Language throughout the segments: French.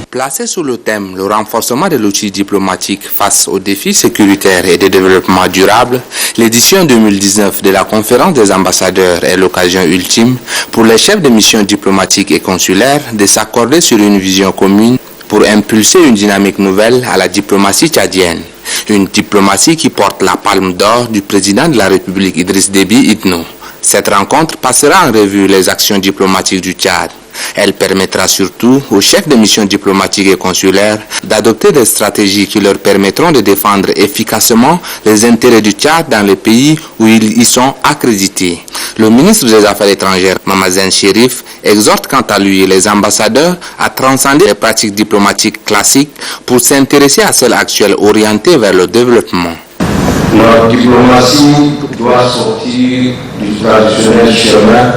Placé sous le thème « Le renforcement de l'outil diplomatique face aux défis sécuritaires et de développement durable », l'édition 2019 de la conférence des ambassadeurs est l'occasion ultime pour les chefs de mission diplomatiques et consulaires de s'accorder sur une vision commune pour impulser une dynamique nouvelle à la diplomatie tchadienne. Une diplomatie qui porte la palme d'or du président de la République Idriss Déby Itno. Cette rencontre passera en revue les actions diplomatiques du Tchad. Elle permettra surtout aux chefs de mission diplomatiques et consulaires d'adopter des stratégies qui leur permettront de défendre efficacement les intérêts du Tchad dans les pays où ils y sont accrédités. Le ministre des Affaires étrangères, Mamazen Chérif, exhorte quant à lui les ambassadeurs à transcender les pratiques diplomatiques classiques pour s'intéresser à celles actuelles orientées vers le développement. Notre diplomatie doit sortir du traditionnel chemin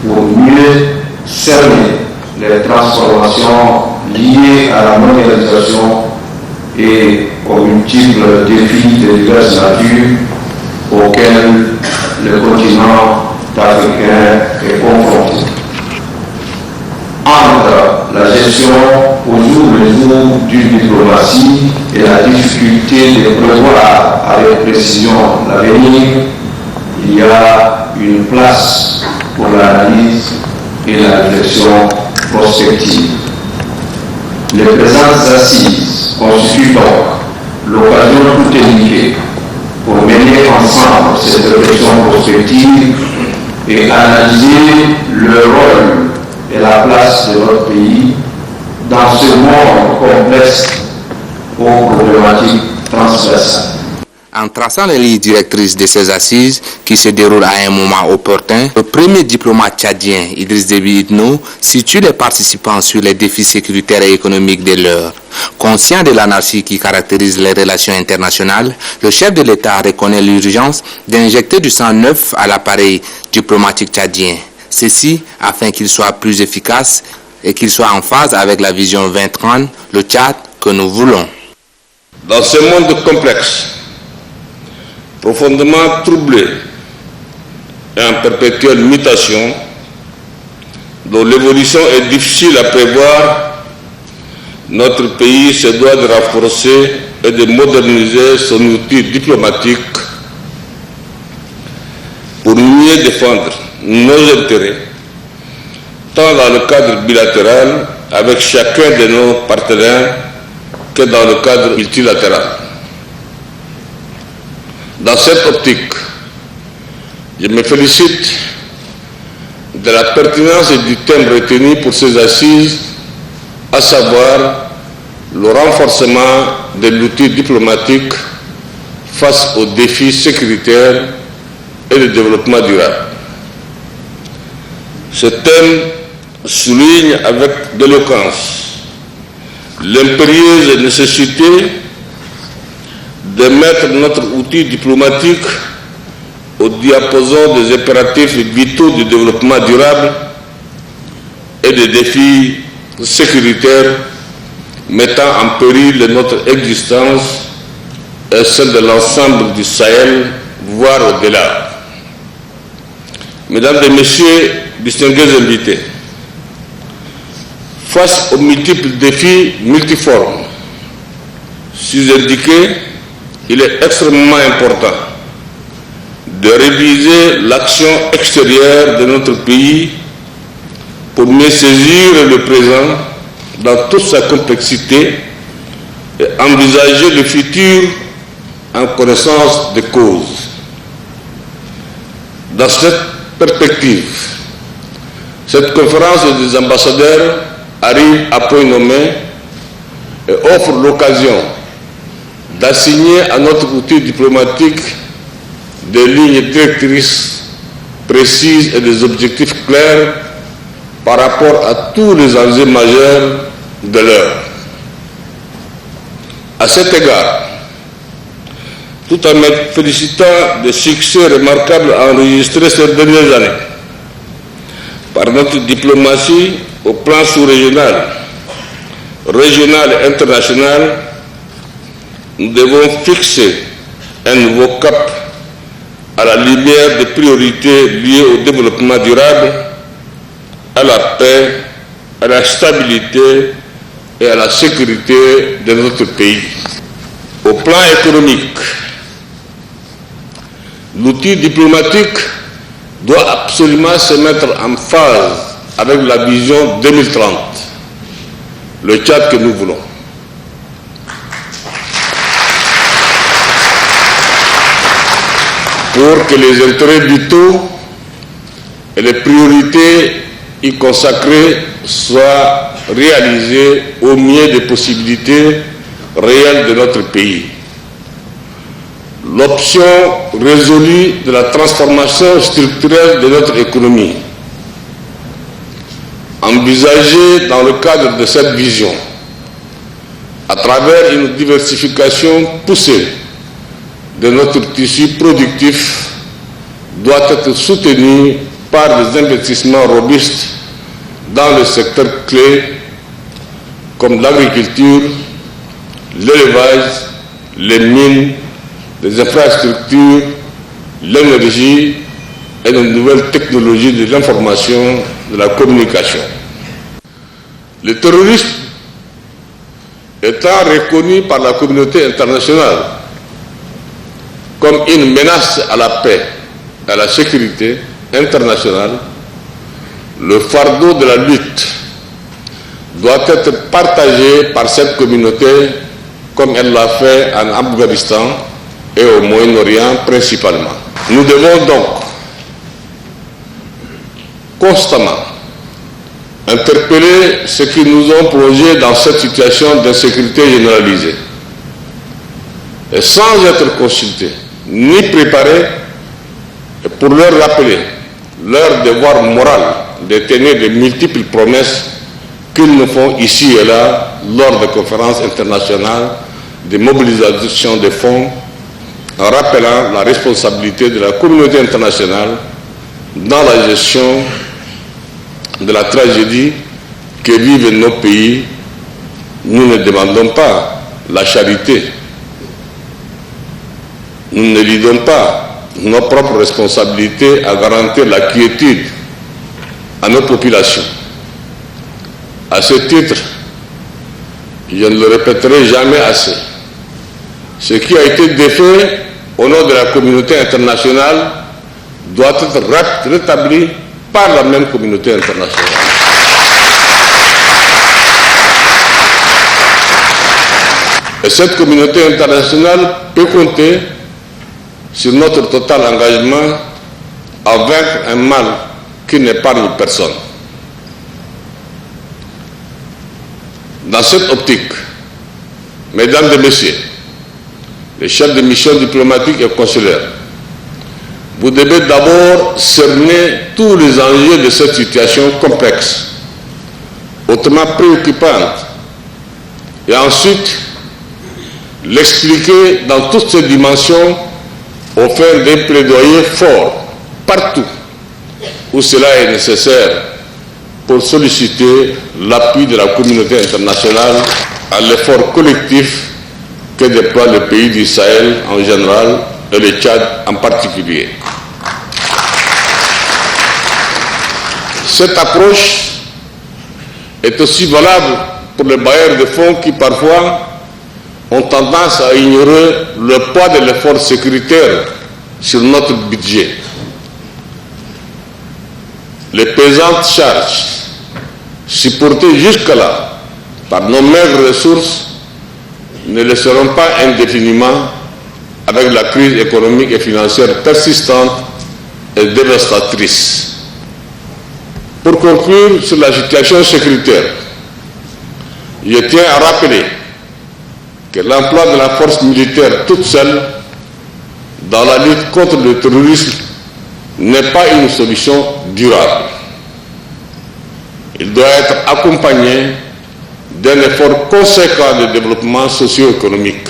pour mieux cerner les transformations liées à la mondialisation et aux multiples défis de diverses natures auxquels le continent africain est confronté. Entre la gestion au jour le jour d'une diplomatie et la difficulté de prévoir avec précision l'avenir, il y a une place pour l'analyse et la réflexion prospective. Les présentes assises constituent donc l'occasion tout indiquée pour mener ensemble cette réflexion prospective et analyser le rôle et la place de notre pays dans ce monde complexe aux problématiques transversales. En traçant les lignes directrices de ces assises qui se déroulent à un moment opportun, le premier diplomate tchadien, Idriss Déby Itno, situe les participants sur les défis sécuritaires et économiques de l'heure. Conscient de l'anarchie qui caractérise les relations internationales, le chef de l'État reconnaît l'urgence d'injecter du sang neuf à l'appareil diplomatique tchadien. Ceci afin qu'il soit plus efficace et qu'il soit en phase avec la vision 2030, le Tchad que nous voulons. Dans ce monde complexe, profondément troublé et en perpétuelle mutation, dont l'évolution est difficile à prévoir, notre pays se doit de renforcer et de moderniser son outil diplomatique pour mieux défendre nos intérêts, tant dans le cadre bilatéral avec chacun de nos partenaires que dans le cadre multilatéral. Dans cette optique, je me félicite de la pertinence et du thème retenu pour ces assises, à savoir le renforcement de l'outil diplomatique face aux défis sécuritaires et de développement durable. Ce thème souligne avec d'éloquence l'impérieuse nécessité de mettre notre outil diplomatique au diapason des impératifs vitaux du développement durable et des défis sécuritaires mettant en péril notre existence et celle de l'ensemble du Sahel, voire au-delà. Mesdames et Messieurs, distingués invités, face aux multiples défis multiformes sus-indiqués, il est extrêmement important de réviser l'action extérieure de notre pays pour mieux saisir le présent dans toute sa complexité et envisager le futur en connaissance de cause. Dans cette perspective, cette conférence des ambassadeurs arrive à point nommé et offre l'occasion d'assigner à notre outil diplomatique des lignes directrices précises et des objectifs clairs par rapport à tous les enjeux majeurs de l'heure. À cet égard, tout en me félicitant des succès remarquables enregistrés ces dernières années par notre diplomatie au plan sous-régional, régional et international, nous devons fixer un nouveau cap à la lumière des priorités liées au développement durable, à la paix, à la stabilité et à la sécurité de notre pays. Au plan économique, l'outil diplomatique doit absolument se mettre en phase avec la vision 2030, le Tchad que nous voulons. Pour que les intérêts vitaux et les priorités y consacrées soient réalisées au mieux des possibilités réelles de notre pays. L'option résolue de la transformation structurelle de notre économie, envisagée dans le cadre de cette vision, à travers une diversification poussée de notre tissu productif, doit être soutenue par des investissements robustes dans le secteur clé comme l'agriculture, l'élevage, les mines, les infrastructures, l'énergie et les nouvelles technologies de l'information, de la communication. Le terrorisme étant reconnu par la communauté internationale comme une menace à la paix et à la sécurité internationale, le fardeau de la lutte doit être partagé par cette communauté comme elle l'a fait en Afghanistan et au Moyen-Orient principalement. Nous devons donc constamment interpeller ceux qui nous ont plongés dans cette situation d'insécurité généralisée et sans être consultés ni préparés, pour leur rappeler leur devoir moral de tenir de multiples promesses qu'ils nous font ici et là lors de conférences internationales, de mobilisation de fonds, en rappelant la responsabilité de la communauté internationale dans la gestion de la tragédie que vivent nos pays. Nous ne demandons pas la charité. Nous ne lidons pas nos propres responsabilités à garantir la quiétude à nos populations. À ce titre, je ne le répéterai jamais assez. Ce qui a été défait au nom de la communauté internationale doit être rétabli par la même communauté internationale. Et cette communauté internationale peut compter sur notre total engagement à vaincre un mal qui n'épargne personne. Dans cette optique, mesdames et messieurs, les chefs de mission diplomatiques et consulaires, vous devez d'abord cerner tous les enjeux de cette situation complexe, hautement préoccupante, et ensuite l'expliquer dans toutes ses dimensions au fin d'un plaidoyer fort, partout où cela est nécessaire, pour solliciter l'appui de la communauté internationale à l'effort collectif que déploie le pays du Sahel en général et le Tchad en particulier. Cette approche est aussi valable pour les bailleurs de fonds qui parfois ont tendance à ignorer le poids de l'effort sécuritaire sur notre budget. Les pesantes charges supportées jusque-là par nos maigres ressources ne le seront pas indéfiniment avec la crise économique et financière persistante et dévastatrice. Pour conclure sur la situation sécuritaire, je tiens à rappeler que l'emploi de la force militaire toute seule dans la lutte contre le terrorisme n'est pas une solution durable. Il doit être accompagné d'un effort conséquent de développement socio-économique.